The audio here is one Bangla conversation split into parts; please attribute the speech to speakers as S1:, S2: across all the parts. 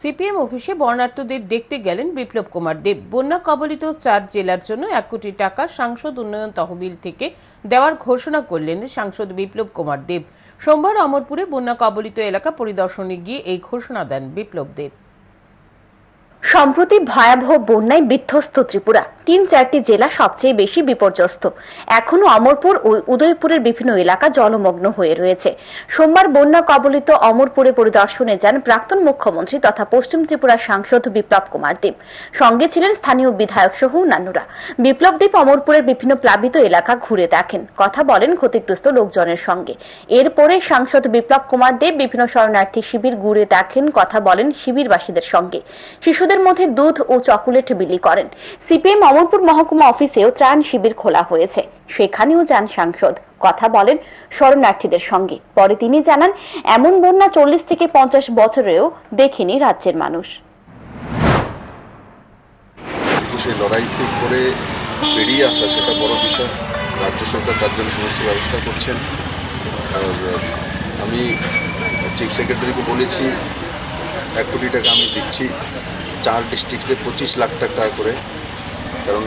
S1: সিপিএম অফিসে বর্ণাঢ্যদের দেখতে গেলেন বিপ্লব কুমার দেব। বন্যা কবলিত 4 জেলার জন্য 1 কোটি টাকা সাংসদ উন্নয়ন তহবিল থেকে দেওয়ার ঘোষণা করলেন সাংসদ বিপ্লব কুমার দেব। সোমবার অমরপুরে বন্যা কবলিত এলাকা পরিদর্শনে গিয়ে এই ঘোষণা দেন বিপ্লব দেব।
S2: সম্প্রতি ভয়াবহ বন্যায় বিধ্বস্ত ত্রিপুরা। 3-4টি জেলা সবচেয়ে বেশি বিপর্যস্ত। এখনো অমরপুর ও উদয়পুরের বিভিন্ন এলাকা জলমগ্ন হয়ে রয়েছে। সোমবার বন্যা কবলিত অমরপুরে পরিদর্শনে যান প্রাক্তন মুখ্যমন্ত্রী তথা পশ্চিম ত্রিপুরার সাংসদ বিপ্লব কুমার দেব। সঙ্গে ছিলেন স্থানীয় বিধায়ক সহ অন্যান্যরা। বিপ্লব দেব অমরপুরের বিভিন্ন প্লাবিত এলাকা ঘুরে দেখেন, কথা বলেন ক্ষতিগ্রস্ত লোকজনের সঙ্গে। এরপরে সাংসদ বিপ্লব কুমার দেব বিভিন্ন শরণার্থী শিবির ঘুরে দেখেন, কথা বলেন শিবিরবাসীদের সঙ্গে। শিশুদের মধ্যে দুধ ও চকোলেট বিলি করেন। সিপিএম অমরপুর মহকুমা অফিসেও ত্রাণ শিবির খোলা হয়েছে, সেখানেও যান সাংসদ, কথা বলেন শরণার্থীদের সঙ্গে। পরে তিনি জানান, এমন বন্যা 40 থেকে 50 বছরেও দেখেনি রাজ্যের মানুষ।
S3: সেই লড়াই করে বেরিয়ে আসা সেটা বড় বিষয়। রাজ্য সরকার তার জন্য সমস্ত ব্যবস্থা করছেন। আর আমি চিফ সেক্রেটারিকে বলেছি 1 কোটি টাকা আমি দিচ্ছি 4 ডিস্ট্রিক্টে 25 লাখ টাকা করে, কারণ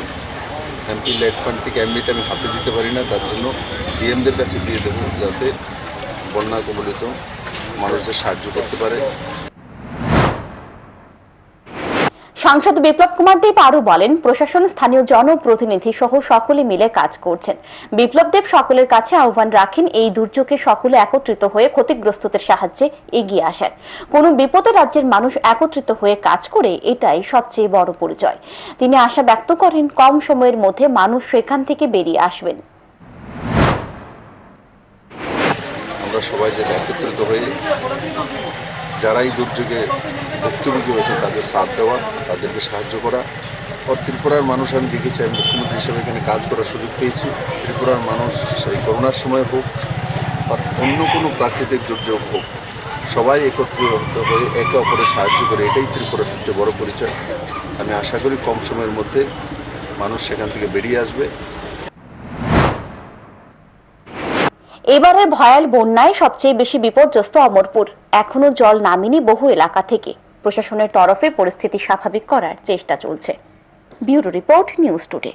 S3: এমপি লেড ফান্ড থেকে এমনিতে আমি হাতে দিতে পারি না, তার জন্য ডিএমদের কাছে দিয়ে দেবো যাতে বন্যা কবলিত মানুষদের সাহায্য করতে পারে।
S2: সাংসদ বিপ্লব কুমার দেব আরো বলেন, প্রশাসন, স্থানীয় জনপ্রতিনিধি সহ সকলে মিলে কাজ করছেন। বিপ্লব দেব সকলের কাছে আহ্বান রাখেন এই দুর্যোগে সকলে একত্রিত হয়ে ক্ষতিগ্রস্তদের সাহায্যে এগিয়ে আসেন। কোনো বিপদে রাজ্যের মানুষ একত্রিত হয়ে কাজ করে, এটাই সবচেয়ে বড় পরিচয়। তিনি আশা ব্যক্ত করেন কম সময়ের মধ্যে মানুষ সেখান থেকে বেরিয়ে আসবেন।
S3: আমরা সবাই যাতে একত্রিত হয়ে যারা এই দুর্যোগে ভুক্তভোগী হয়েছে তাদের সাথ দেওয়া, তাদেরকে সাহায্য করা। আর ত্রিপুরার মানুষ, আমি দেখেছি, আমি মুখ্যমন্ত্রী হিসেবে এখানে কাজ করার সুযোগ পেয়েছি। ত্রিপুরার মানুষ সেই করোনার সময় হোক বা অন্য কোনো প্রাকৃতিক দুর্যোগ হোক, সবাই একত্রিত হয়ে একে অপরের সাহায্য করে, এটাই ত্রিপুরার সবচেয়ে বড় পরিচয়। আমি আশা করি কম সময়ের মধ্যে মানুষ সেখান থেকে বেরিয়ে আসবে।
S2: এবারের ভয়াল বন্যায় সবচেয়ে বেশি বিপর্যস্ত অমরপুর। এখনো জল নামেনি বহু এলাকা থেকে। প্রশাসনের তরফে পরিস্থিতি স্বাভাবিক করার চেষ্টা চলছে। Bureau report, news today.